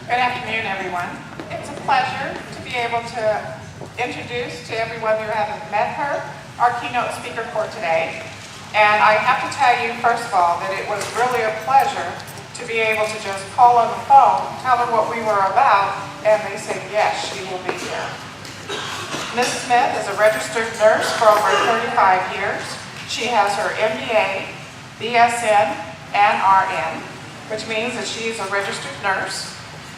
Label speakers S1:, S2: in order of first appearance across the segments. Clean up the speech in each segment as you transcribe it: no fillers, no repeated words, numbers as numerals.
S1: Good afternoon, everyone. It's a pleasure to be able to introduce to everyone who hasn't met her our keynote speaker for today. And I have to tell you, first of all, that it was really a pleasure to be able to just call on the phone, tell her what we were about, and they said, yes, she will be here. Ms. Smith is a registered nurse for over 35 years. She has her MBA, BSN, and RN, which means that she is a registered nurse.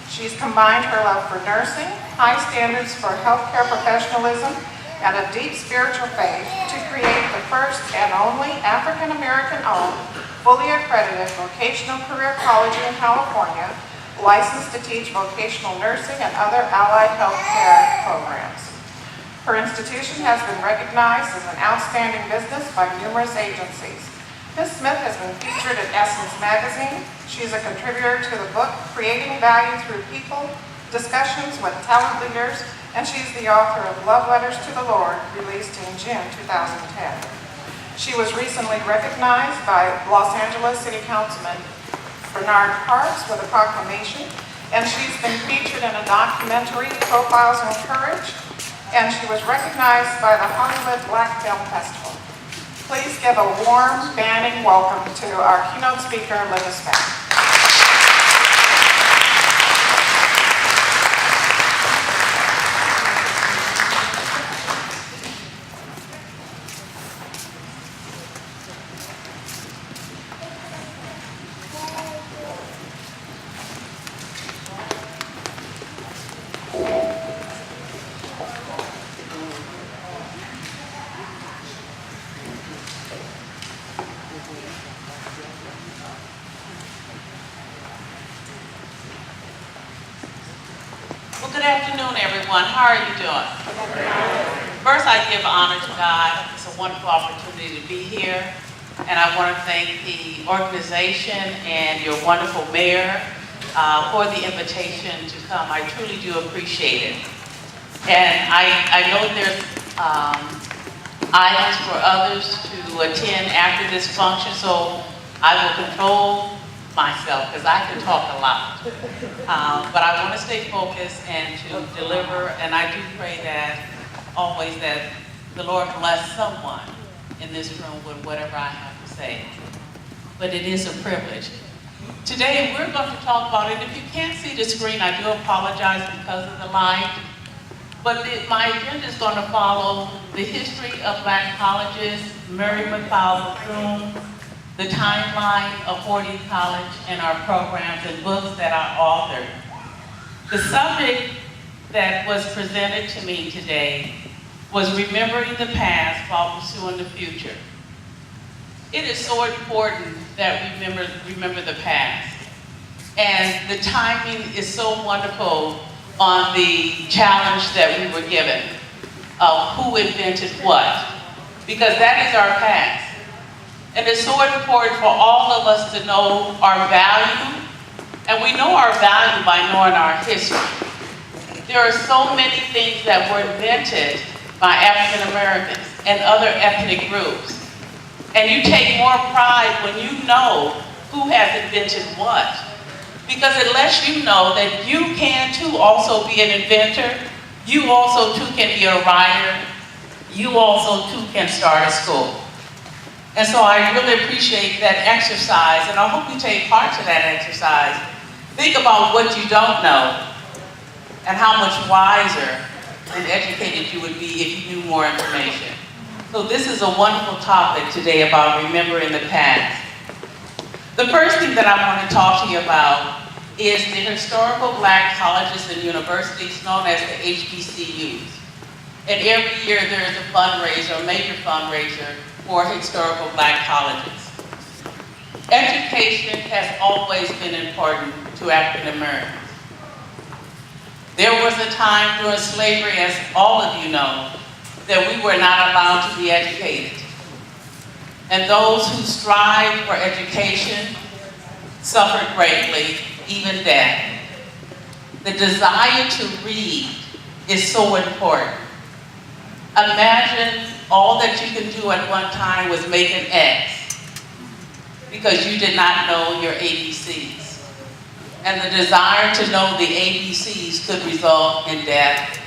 S1: She's combined her love for nursing, high standards for healthcare professionalism, and a deep spiritual faith to create the first and only African-American owned, fully accredited vocational career college in California, licensed to teach vocational nursing and other allied healthcare programs. Her institution has been recognized as an outstanding business by numerous agencies. Ms. Smith has been featured in Essence magazine. She's a contributor to the book Creating Value Through People, Discussions with Talent Leaders, and she's the author of Love Letters to the Lord, released in June 2010. She was recently recognized by Los Angeles City Councilman Bernard Parks with a proclamation, and she's been featured in a documentary, Profiles in Courage, and she was recognized by the Hollywood Black Film Festival. Please give a warm, standing welcome to our keynote speaker, Linda Smith.
S2: Well, good afternoon, everyone. How are you doing? First, I give honor to God. It's a wonderful opportunity to be here. And I want to thank the organization and your wonderful mayor for the invitation to come. I truly do appreciate it. And I know there's items for others to attend after this function, so I will control myself because I can talk a lot. But I want to stay focused and to deliver, and I do pray that always that the Lord bless someone in this room with whatever I have to say. But it is a privilege. Today we're going to talk about it. If you can't see the screen, I do apologize because of the light. But my agenda is going to follow the history of Black colleges, Mary McLeod Bethune, the timeline of Fordham College, and our programs and books that I authored. The subject that was presented to me today was remembering the past while pursuing the future. It is so important that we remember the past. And the timing is so wonderful on the challenge that we were given of who invented what, because that is our past. And it's so important for all of us to know our value, and we know our value by knowing our history. There are so many things that were invented by African Americans and other ethnic groups. And you take more pride when you know who has invented what, because it lets you know that you can too also be an inventor, you also too can be a writer, you also too can start a school. And so I really appreciate that exercise, and I hope you take part to that exercise. Think about what you don't know and how much wiser and educated you would be if you knew more information. So this is a wonderful topic today about remembering the past. The first thing that I want to talk to you about is the historical Black colleges and universities known as the HBCUs. And every year there is a fundraiser, a major fundraiser, for historical Black colleges. Education has always been important to African Americans. There was a time during slavery, as all of you know, that we were not allowed to be educated. And those who strived for education suffered greatly, even death. The desire to read is so important. Imagine all that you can do at one time was make an X because you did not know your ABCs. and the desire to know the ABCs could result in death.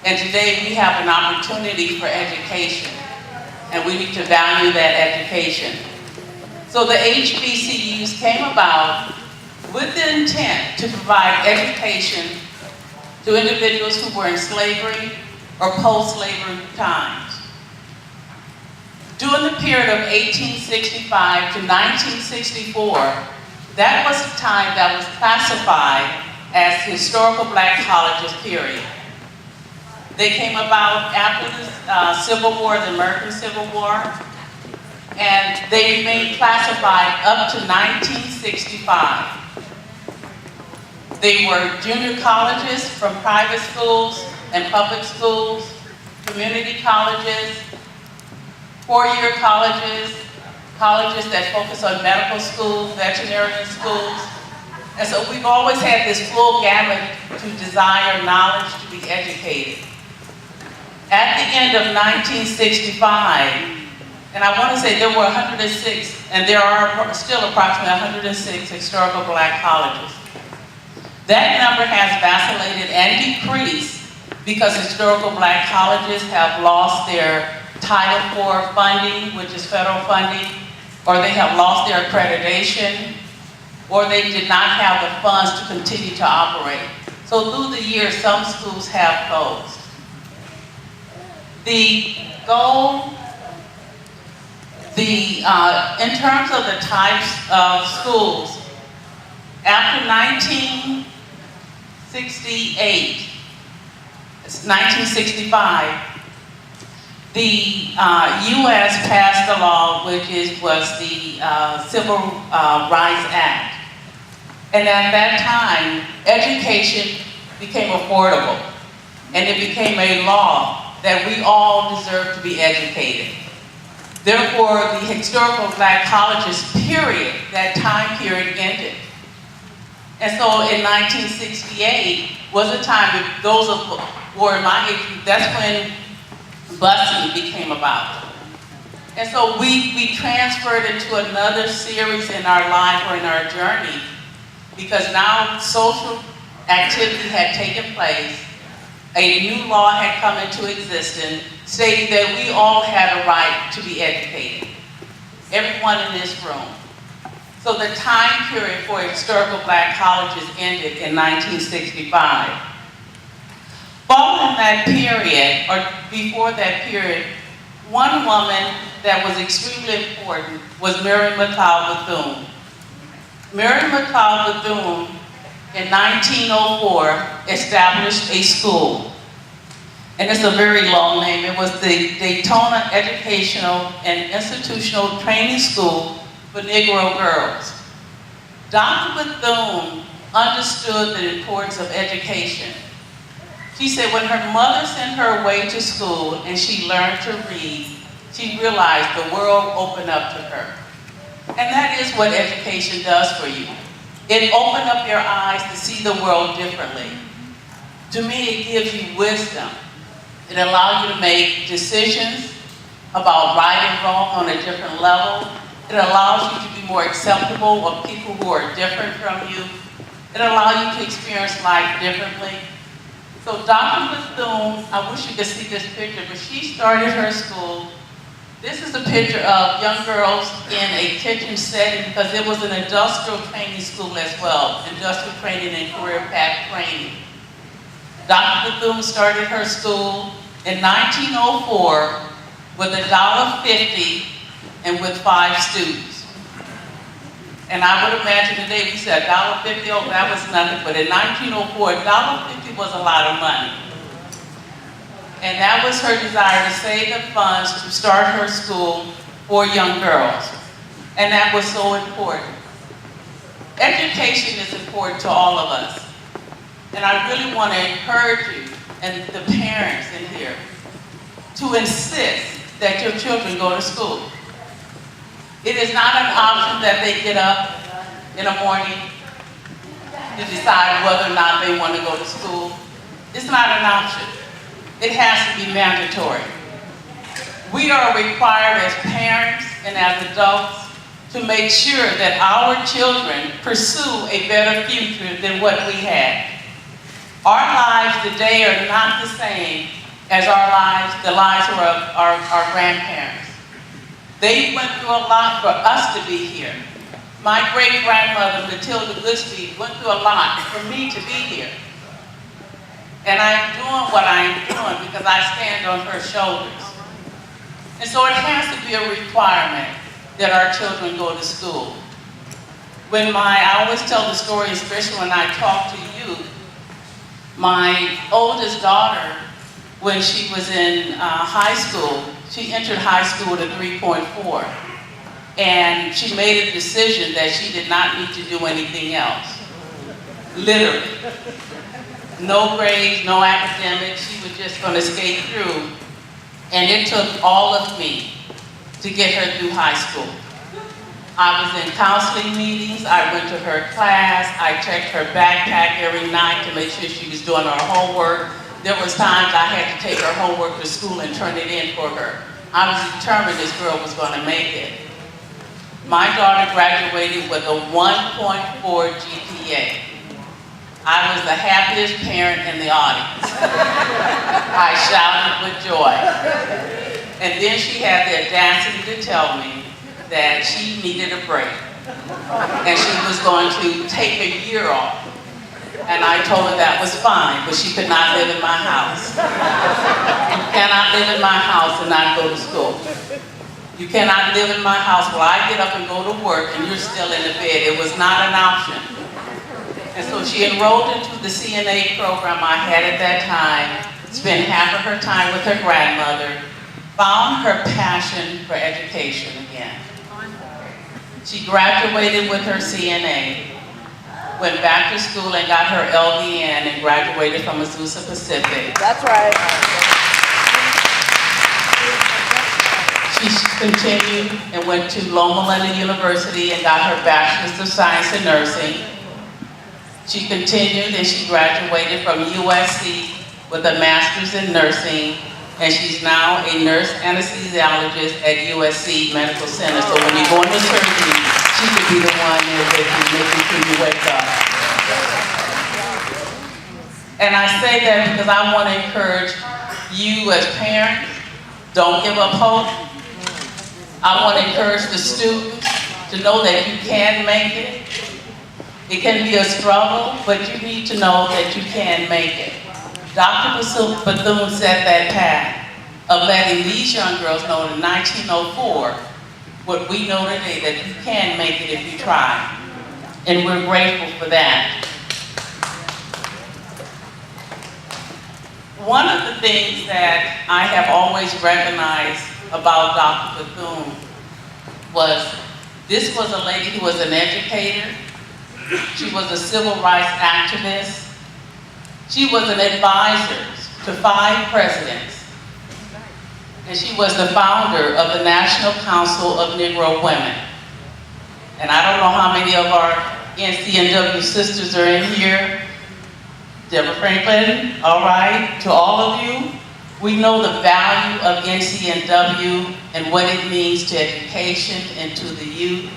S2: And today we have an opportunity for education, and we need to value that education. So the HBCUs came about with the intent to provide education to individuals who were in slavery or post-slavery times. During the period of 1865 to 1964, that was the time that was classified as historical black colleges period. They came about after the Civil War, the American Civil War, and they remained classified up to 1965. They were junior colleges from private schools and public schools, community colleges, four-year colleges, colleges that focus on medical schools, veterinary schools. And so we've always had this full gamut to desire knowledge, to be educated. At the end of 1965, and I want to say there were 106, and there are still approximately 106 historical black colleges. That number has vacillated and decreased because historical black colleges have lost their Title IV funding, which is federal funding, or they have lost their accreditation, or they did not have the funds to continue to operate. So through the years, some schools have closed. The goal, in terms of the types of schools, after 1965, the U.S. passed a law was the Civil Rights Act. And at that time, education became affordable. And it became a law that we all deserve to be educated. Therefore, the historical black colleges period, that time period ended. And so in 1968 was a time that those who were in my age group, that's when busing became about. And so we transferred into another series in our life or in our journey because now social activity had taken place. A new law had come into existence stating that we all had a right to be educated. Everyone in this room. So the time period for historical black colleges ended in 1965. Following that period, or before that period, one woman that was extremely important was Mary McLeod Bethune. Mary McLeod Bethune, in 1904, established a school. And it's a very long name. It was the Daytona Educational and Institutional Training School for Negro girls. Dr. Bethune understood the importance of education. She said when her mother sent her away to school and she learned to read, she realized the world opened up to her. And that is what education does for you. It opened up your eyes to see the world differently. To me, it gives you wisdom. It allows you to make decisions about right and wrong on a different level. It allows you to be more acceptable of people who are different from you. It allows you to experience life differently. So Dr. Bethune, I wish you could see this picture, but she started her school. This is a picture of young girls in a kitchen setting because it was an industrial training school as well, industrial training and career path training. Dr. Bethune started her school in 1904 with $1.50 and with 5 students. And I would imagine today we said $1.50, oh, that was nothing, but in 1904, $1.50 was a lot of money. And that was her desire to save the funds to start her school for young girls. And that was so important. Education is important to all of us. And I really want to encourage you and the parents in here to insist that your children go to school. It is not an option that they get up in the morning to decide whether or not they want to go to school. It's not an option. It has to be mandatory. We are required as parents and as adults to make sure that our children pursue a better future than what we had. Our lives today are not the same as the lives of our grandparents. They went through a lot for us to be here. My great-grandmother, Matilda Goodspeed, went through a lot for me to be here. And I'm doing what I'm doing because I stand on her shoulders. And so it has to be a requirement that our children go to school. I always tell the story, especially when I talk to youth, my oldest daughter, when she was in high school, she entered high school with a 3.4. And she made a decision that she did not need to do anything else. Literally. No grades, no academics, she was just going to skate through. And it took all of me to get her through high school. I was in counseling meetings, I went to her class, I checked her backpack every night to make sure she was doing her homework. There was times I had to take her homework to school and turn it in for her. I was determined this girl was going to make it. My daughter graduated with a 1.4 GPA. I was the happiest parent in the audience. I shouted with joy. And then she had the audacity to tell me that she needed a break. And she was going to take a year off. And I told her that was fine, but she could not live in my house. You cannot live in my house and not go to school. You cannot live in my house while I get up and go to work and you're still in the bed. It was not an option. And so she enrolled into the CNA program I had at that time, spent half of her time with her grandmother, found her passion for education again. She graduated with her CNA, went back to school and got her LVN and graduated from Azusa Pacific.
S3: That's right.
S2: She continued and went to Loma Linda University and got her Bachelor's of Science in Nursing. She continued and she graduated from USC with a Master's in Nursing, and she's now a nurse anesthesiologist at USC Medical Center. So when you go into surgery, she could be the one there with you, making sure you wake up. And I say that because I want to encourage you as parents, don't give up hope. I want to encourage the students to know that you can make it. It can be a struggle, but you need to know that you can make it. Dr. Bethune set that path of letting these young girls know in 1904 what we know today, that you can make it if you try. And we're grateful for that. One of the things that I have always recognized about Dr. Bethune was this was a lady who was an educator. She was a civil rights activist. She was an advisor to 5 presidents. And she was the founder of the National Council of Negro Women. And I don't know how many of our NCNW sisters are in here. Deborah Franklin, all right. To all of you, we know the value of NCNW and what it means to education and to the youth.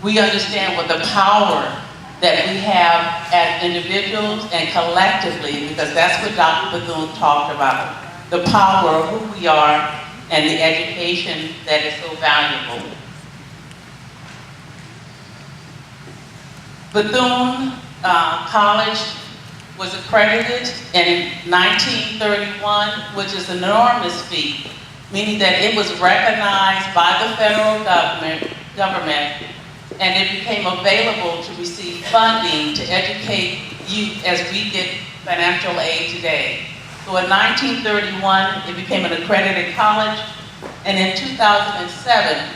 S2: We understand what the power that we have as individuals and collectively, because that's what Dr. Bethune talked about, the power of who we are and the education that is so valuable. Bethune College was accredited in 1931, which is an enormous feat, meaning that it was recognized by the federal government, and it became available to receive funding to educate youth as we get financial aid today. So in 1931, it became an accredited college, and in 2007,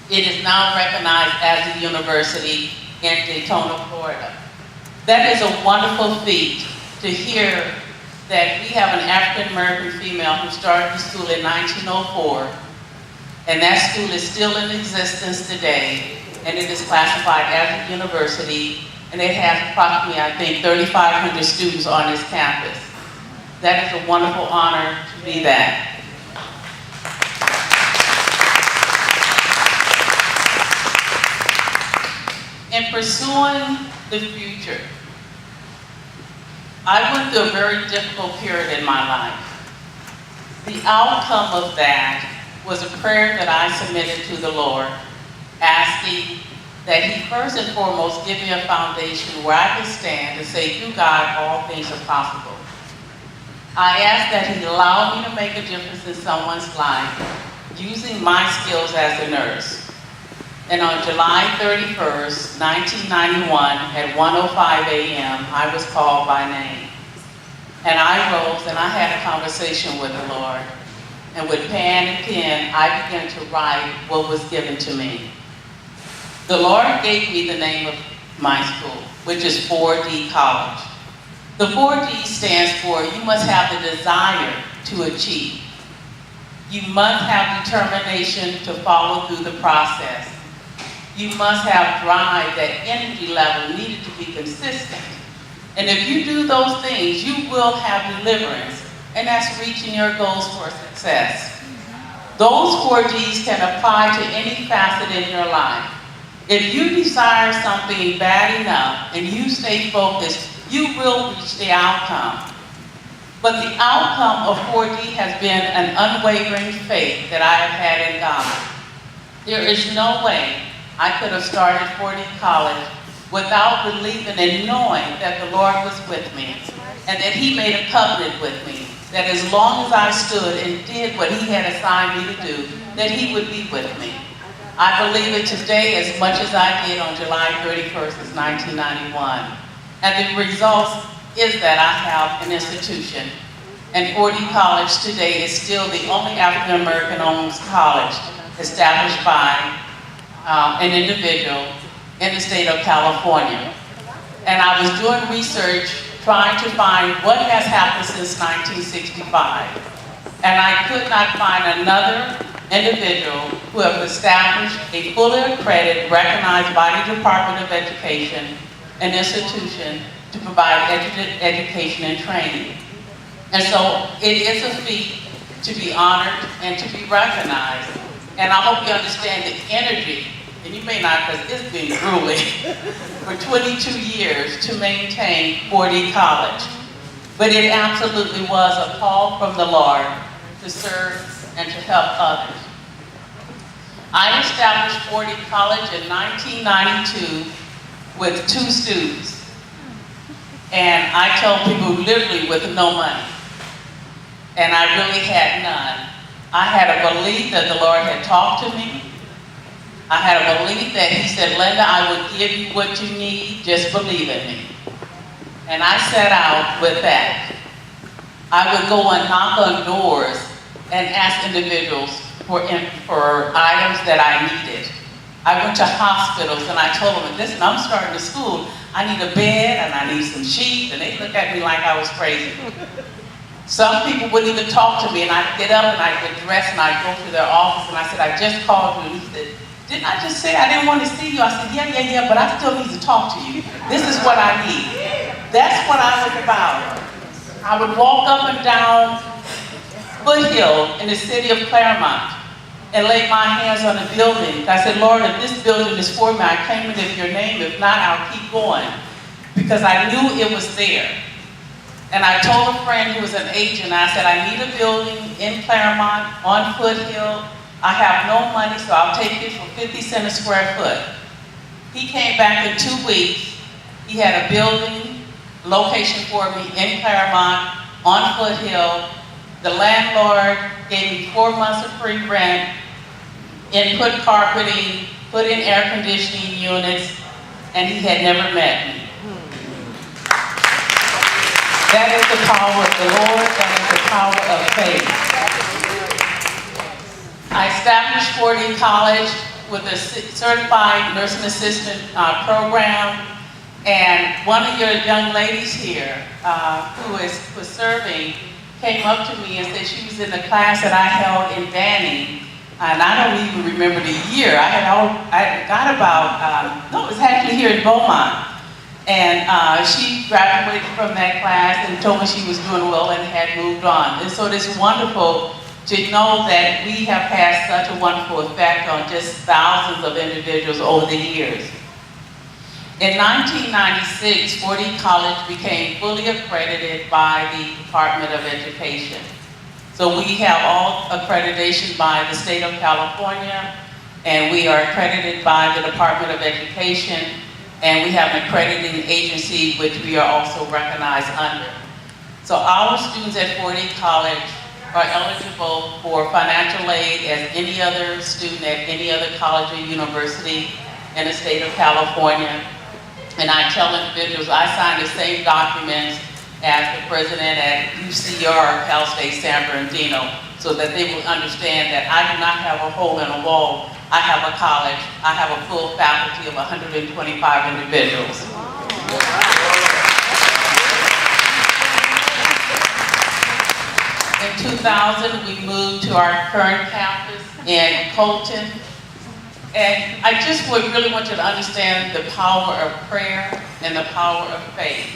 S2: it is now recognized as a university in Daytona, Florida. That is a wonderful feat to hear that we have an African American female who started the school in 1904, and that school is still in existence today, and it is classified as a university, and it has approximately, I think, 3,500 students on its campus. That is a wonderful honor to be that. In pursuing the future, I went through a very difficult period in my life. The outcome of that was a prayer that I submitted to the Lord, asking that He first and foremost give me a foundation where I could stand and say, through God, all things are possible. I asked that He allow me to make a difference in someone's life using my skills as a nurse. And on July 31st, 1991, at 1:05 a.m., I was called by name. And I rose and I had a conversation with the Lord. And with pen and pen, I began to write what was given to me. The Lord gave me the name of my school, which is 4D College. The 4D stands for you must have the desire to achieve. You must have determination to follow through the process. You must have drive, that energy level needed to be consistent. And if you do those things, you will have deliverance, and that's reaching your goals for success. Those 4Ds can apply to any facet in your life. If you desire something bad enough and you stay focused, you will reach the outcome. But the outcome of 4D has been an unwavering faith that I have had in God. There is no way I could have started 4D College without believing and knowing that the Lord was with me and that He made a covenant with me, that as long as I stood and did what He had assigned me to do, that He would be with me. I believe it today as much as I did on July 31st, 1991. And the results is that I have an institution. And 4D College today is still the only African American owned college established by an individual in the state of California. And I was doing research trying to find what has happened since 1965. And I could not find another individual who have established a fully accredited, recognized by the Department of Education, an institution to provide education and training. And so it is a feat to be honored and to be recognized. And I hope you understand the energy, and you may not because it's been grueling, for 22 years to maintain 4D College. But it absolutely was a call from the Lord to serve and to help others. I established 4D College in 1992 with 2 students. And I told people literally with no money. And I really had none. I had a belief that the Lord had talked to me. I had a belief that He said, Linda, I will give you what you need, just believe in me. And I set out with that. I would go and knock on doors and ask individuals for items that I needed. I went to hospitals and I told them, listen, I'm starting a school. I need a bed and I need some sheets. And they looked at me like I was crazy. Some people wouldn't even talk to me, and I'd get up and I'd get dressed and I'd go to their office and I said, I just called you. And he said, didn't I just say I didn't want to see you? I said, yeah, but I still need to talk to you. This is what I need. That's what I was about. I would walk up and down Foothill in the city of Claremont and lay my hands on the building. I said, Lord, if this building is for me, I claim it in your name. If not, I'll keep going. Because I knew it was there. And I told a friend who was an agent, I said, I need a building in Claremont on Foothill. I have no money, so I'll take it for 50 cents a square foot. He came back in 2 weeks. He had a building location for me in Claremont on Foothill. The landlord gave me 4 months of free rent, input carpeting, put in air conditioning units, and he had never met me. That is the power of the Lord. That is the power of faith. I established 4D College with a certified nursing assistant program. And one of your young ladies here who was serving came up to me and said she was in the class that I held in Banning. And I don't even remember the year. I got about, no, it was actually here in Beaumont. And she graduated from that class and told me she was doing well and had moved on. And so it's wonderful to know that we have had such a wonderful effect on just thousands of individuals over the years. In 1996, Fort Lee College became fully accredited by the Department of Education. So we have all accreditation by the state of California, and we are accredited by the Department of Education, and we have an accrediting agency which we are also recognized under. So our students at Fort Lee College are eligible for financial aid as any other student at any other college or university in the state of California. And I tell individuals I sign the same documents as the president at UCR, Cal State San Bernardino, so that they will understand that I do not have a hole in a wall. I have a college. I have a full faculty of 125 individuals. In 2000, we moved to our current campus in Colton. And I just really want you to understand the power of prayer and the power of faith.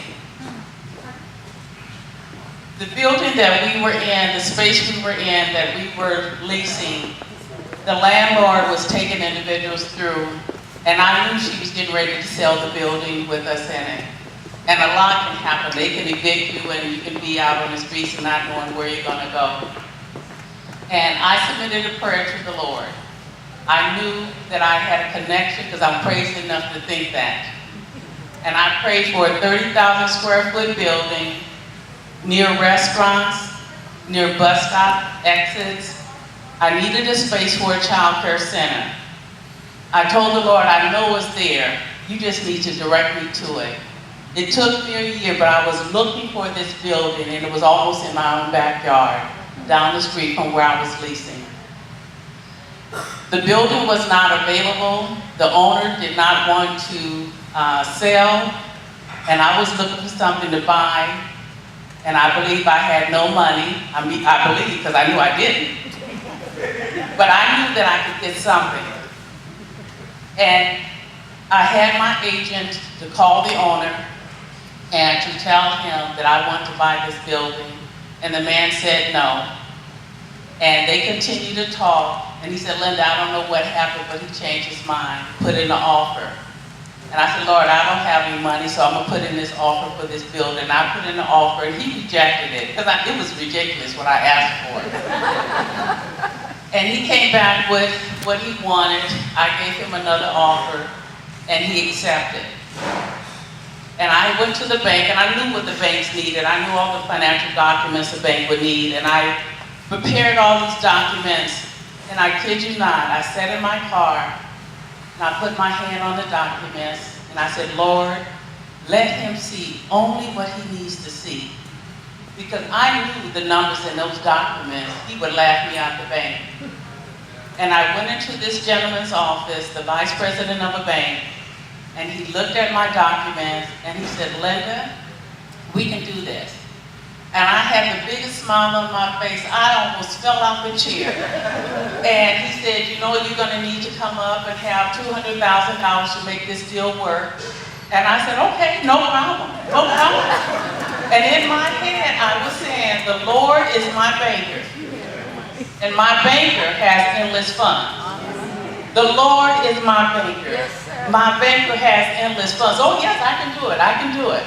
S2: The building that we were in, the space we were in, that we were leasing, the landlord was taking individuals through, and I knew she was getting ready to sell the building with us in it. And a lot can happen. They can evict you and you can be out on the streets and not knowing where you're going to go. And I submitted a prayer to the Lord. I knew that I had a connection because I'm crazy enough to think that. And I prayed for a 30,000 square foot building near restaurants, near bus stop exits. I needed a space for a child care center. I told the Lord, I know it's there. You just need to direct me to it. It took me a year, but I was looking for this building, and it was almost in my own backyard, down the street from where I was leasing. The building was not available. The owner did not want to sell, and I was looking for something to buy, and I believe I had no money. I believe because I knew I didn't. But I knew that I could get something. And I had my agent to call the owner and to tell him that I wanted to buy this building, and the man said no. And they continued to talk, and he said, Linda, I don't know what happened, but he changed his mind, put in an offer. And I said, Lord, I don't have any money, so I'm going to put in this offer for this building. And I put in the offer, and he rejected it, because it was ridiculous what I asked for. And he came back with what he wanted. I gave him another offer, and he accepted. And I went to the bank, and I knew what the banks needed. I knew all the financial documents the bank would need, and I prepared all these documents, and I kid you not, I sat in my car, and I put my hand on the documents, and I said, Lord, let him see only what he needs to see. Because I knew the numbers in those documents, he would laugh me out the bank. And I went into this gentleman's office, the vice president of a bank, and he looked at my documents, and he said, Linda, we can do this. And I had the biggest smile on my face. I almost fell out the chair. And he said, you know, you're going to need to come up and have $200,000 to make this deal work. And I said, okay, no problem, no problem. And in my head, I was saying, the Lord is my banker. And my banker has endless funds. The Lord is my banker. My banker has endless funds. Oh yes, I can do it, I can do it.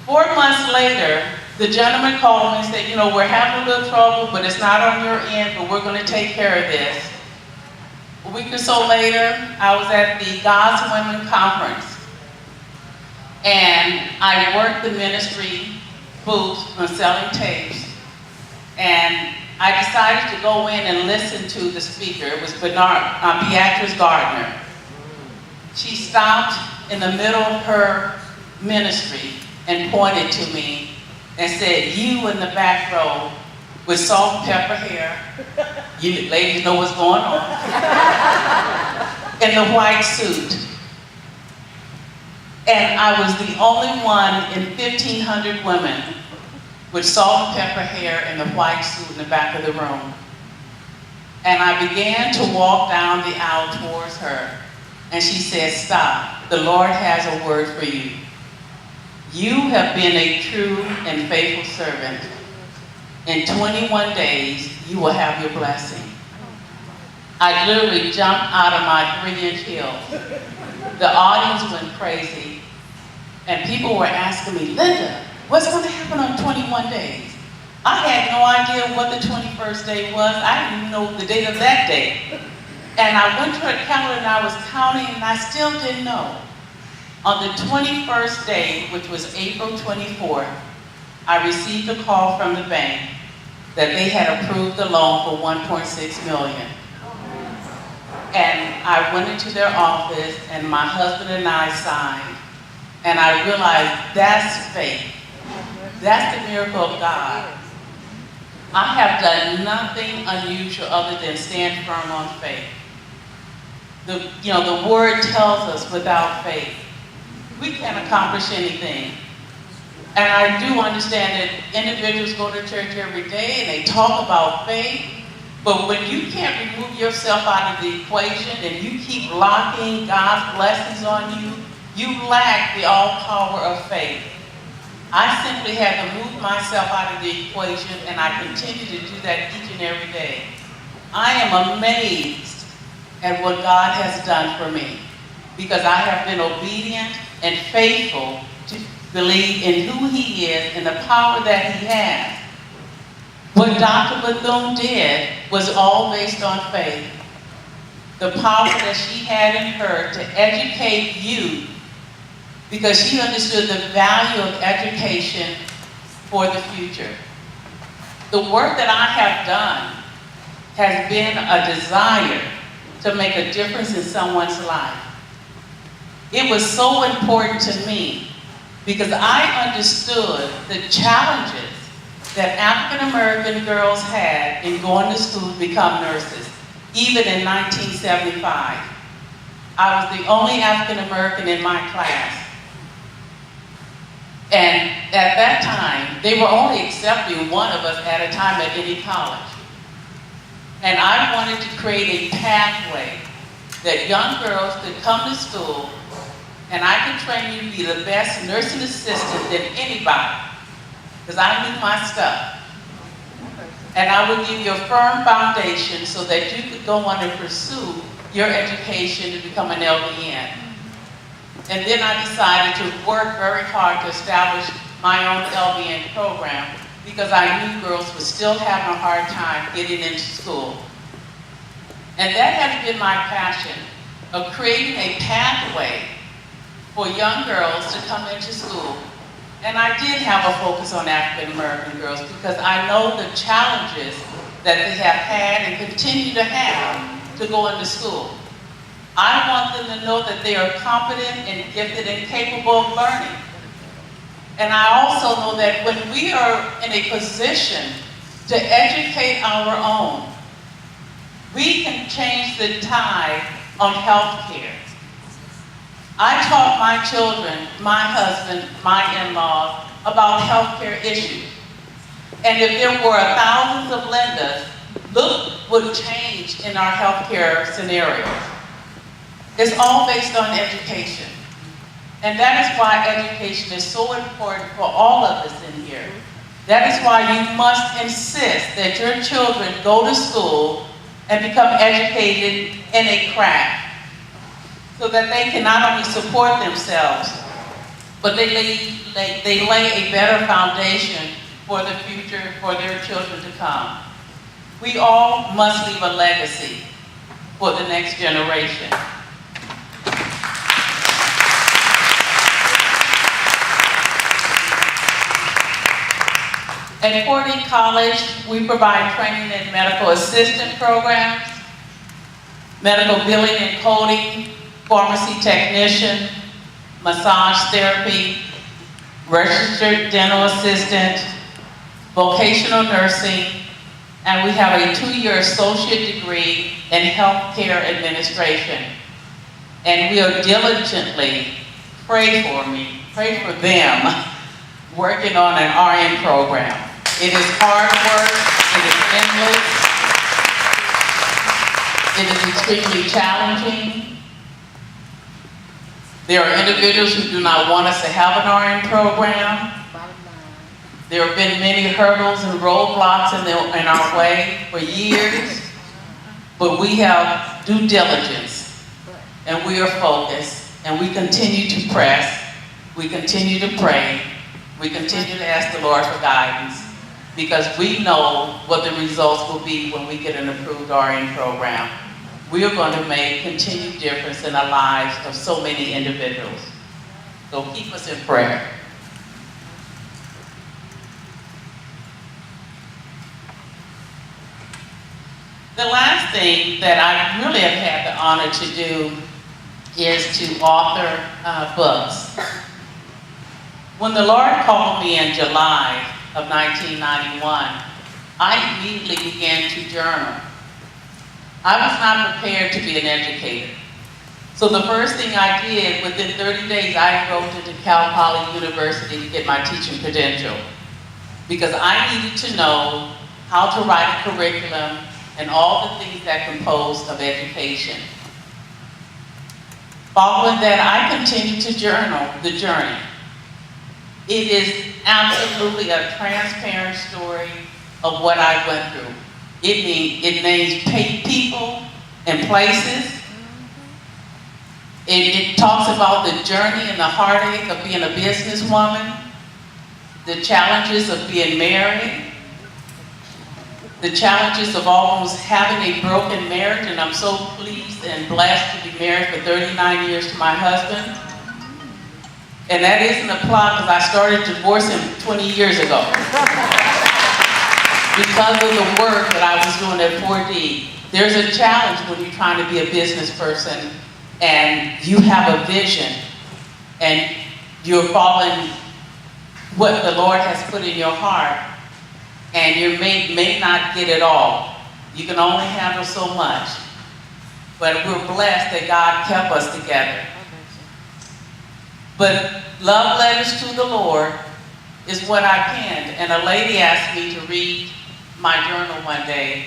S2: 4 months later, the gentleman called me and said, you know, we're having a little trouble, but it's not on your end, but we're going to take care of this. A week or so later, I was at the God's Women Conference, and I worked the ministry booth on selling tapes, and I decided to go in and listen to the speaker. It was Beatrice Gardner. She stopped in the middle of her ministry and pointed to me and said, you in the back row with salt and pepper hair, you ladies know what's going on, in the white suit. And I was the only one in 1,500 women with salt and pepper hair and the white suit in the back of the room. And I began to walk down the aisle towards her. And she said, stop, the Lord has a word for you. You have been a true and faithful servant. In 21 days, you will have your blessing. I literally jumped out of my 3-inch heel. the audience went crazy, and people were asking me, Linda, what's going to happen on 21 days? I had no idea what the 21st day was. I didn't even know the date of that day. And I went to a calendar and I was counting, and I still didn't know. On the 21st day, which was April 24th, I received a call from the bank that they had approved the loan for $1.6 million. And I went into their office, and my husband and I signed, and I realized that's faith. That's the miracle of God. I have done nothing unusual other than stand firm on faith. The word tells us without faith, we can't accomplish anything. And I do understand that individuals go to church every day and they talk about faith, but when you can't remove yourself out of the equation and you keep blocking God's blessings on you, you lack the all-power of faith. I simply had to move myself out of the equation, and I continue to do that each and every day. I am amazed at what God has done for me, because I have been obedient and faithful to believe in who He is and the power that He has. What Dr. Bethune did was all based on faith. The power that she had in her to educate you, because she understood the value of education for the future. The work that I have done has been a desire to make a difference in someone's life. It was so important to me because I understood the challenges that African American girls had in going to school to become nurses, even in 1975. I was the only African American in my class. And at that time, they were only accepting one of us at a time at any college. And I wanted to create a pathway that young girls could come to school, and I could train you to be the best nursing assistant than anybody, because I knew my stuff. And I would give you a firm foundation so that you could go on and pursue your education to become an LVN. And then I decided to work very hard to establish my own LVN program, because I knew girls were still having a hard time getting into school. And that has been my passion, of creating a pathway for young girls to come into school. And I did have a focus on African American girls because I know the challenges that they have had and continue to have to go into school. I want them to know that they are competent and gifted and capable of learning. And I also know that when we are in a position to educate our own, we can change the tide on health care. I taught my children, my husband, my in-laws about health care issues. And if there were thousands of Lindas, look what would change in our health care scenarios. It's all based on education. And that is why education is so important for all of us in here. That is why you must insist that your children go to school and become educated in a craft, so that they can not only support themselves, but they lay a better foundation for the future for their children to come. We all must leave a legacy for the next generation. At Fordham College, we provide training in medical assistant programs, medical billing and coding, pharmacy technician, massage therapy, registered dental assistant, vocational nursing, and we have a 2-year associate degree in healthcare administration. And we are diligently, pray for them, working on an RN program. It is hard work, it is endless, it is extremely challenging. There are individuals who do not want us to have an RN program. There have been many hurdles and roadblocks in our way for years, but we have due diligence and we are focused. and we continue to press, we continue to pray, we continue to ask the Lord for guidance, because we know what the results will be when we get an approved RN program. We are going to make continued difference in the lives of so many individuals. So keep us in prayer. The last thing that I really have had the honor to do is to author books. When the Lord called me in July of 1991, I immediately began to journal. I was not prepared to be an educator. So the first thing I did, within 30 days, I enrolled into Cal Poly University to get my teaching credential, because I needed to know how to write a curriculum and all the things that compose of education. Following that, I continued to journal the journey. It is absolutely a transparent story of what I went through. It names people and places. It talks about the journey and the heartache of being a businesswoman, the challenges of being married, the challenges of almost having a broken marriage, and I'm so pleased and blessed to be married for 39 years to my husband. And that isn't a plot, because I started divorcing 20 years ago. Because of the work that I was doing at 4D. There's a challenge when you're trying to be a business person and you have a vision and you're following what the Lord has put in your heart, and you may not get it all. You can only handle so much. But we're blessed that God kept us together. But love letters to the Lord is what I penned. And a lady asked me to read my journal one day,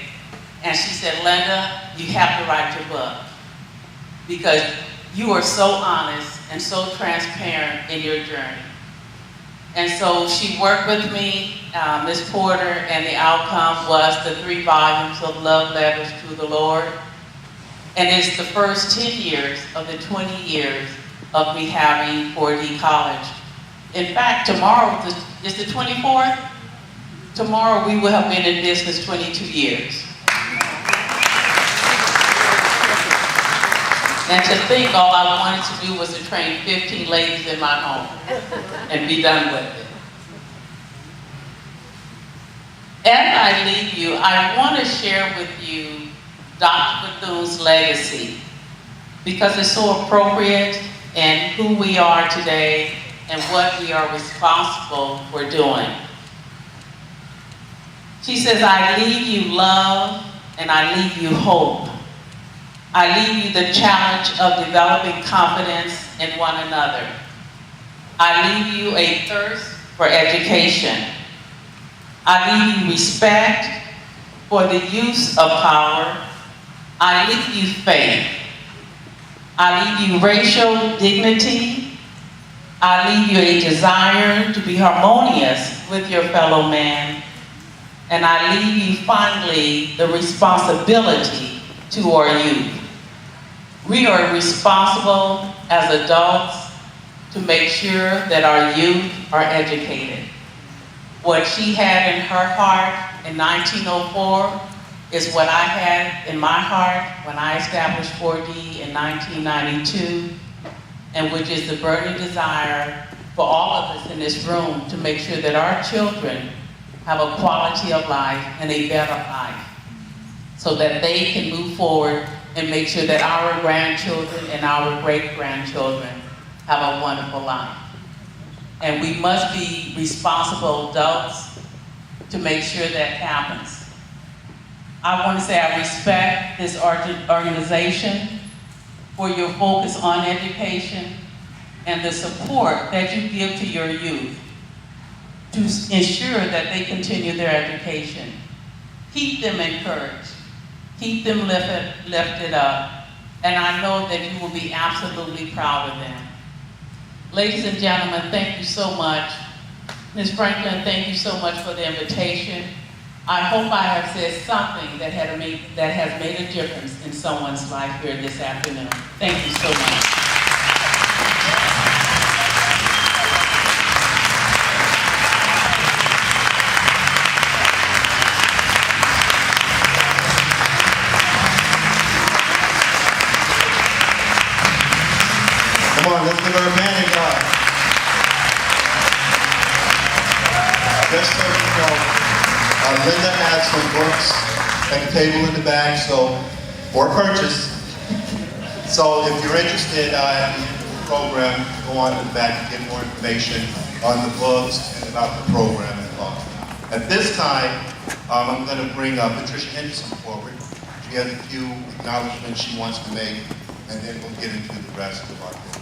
S2: and she said, "Linda, you have to write your book, because you are so honest and so transparent in your journey." And so she worked with me, Ms. Porter, and the outcome was the 3 volumes of Love Letters to the Lord. And it's the first 10 years of the 20 years of me having 4D College. In fact, tomorrow is the 24th. Tomorrow we will have been in business 22 years. And to think all I wanted to do was to train 15 ladies in my home and be done with it. As I leave you, I want to share with you Dr. Bethune's legacy, because it's so appropriate in who we are today and what we are responsible for doing. She says, "I leave you love and I leave you hope. I leave you the challenge of developing confidence in one another. I leave you a thirst for education. I leave you respect for the use of power. I leave you faith. I leave you racial dignity. I leave you a desire to be harmonious with your fellow man. And I leave you finally the responsibility to our youth. We are responsible as adults to make sure that our youth are educated. What she had in her heart in 1904 is what I had in my heart when I established 4D in 1992, and which is the burning desire for all of us in this room to make sure that our children have a quality of life and a better life, so that they can move forward and make sure that our grandchildren and our great-grandchildren have a wonderful life. And we must be responsible adults to make sure that happens. I want to say I respect this organization for your focus on education and the support that you give to your youth to ensure that they continue their education. Keep them encouraged. Keep them lifted up. And I know that you will be absolutely proud of them. Ladies and gentlemen, thank you so much. Ms. Franklin, thank you so much for the invitation. I hope I have said something that has made a difference in someone's life here this afternoon. Thank you so much.
S3: Come on, let's give her a man and God. Just so you know, Linda has some books at the table in the back, so, for purchase. So if you're interested at the end of the program, go on to the back and get more information on the books and about the program and all. At this time, I'm going to bring Patricia Henderson forward. She has a few acknowledgments she wants to make, and then we'll get into the rest of our program.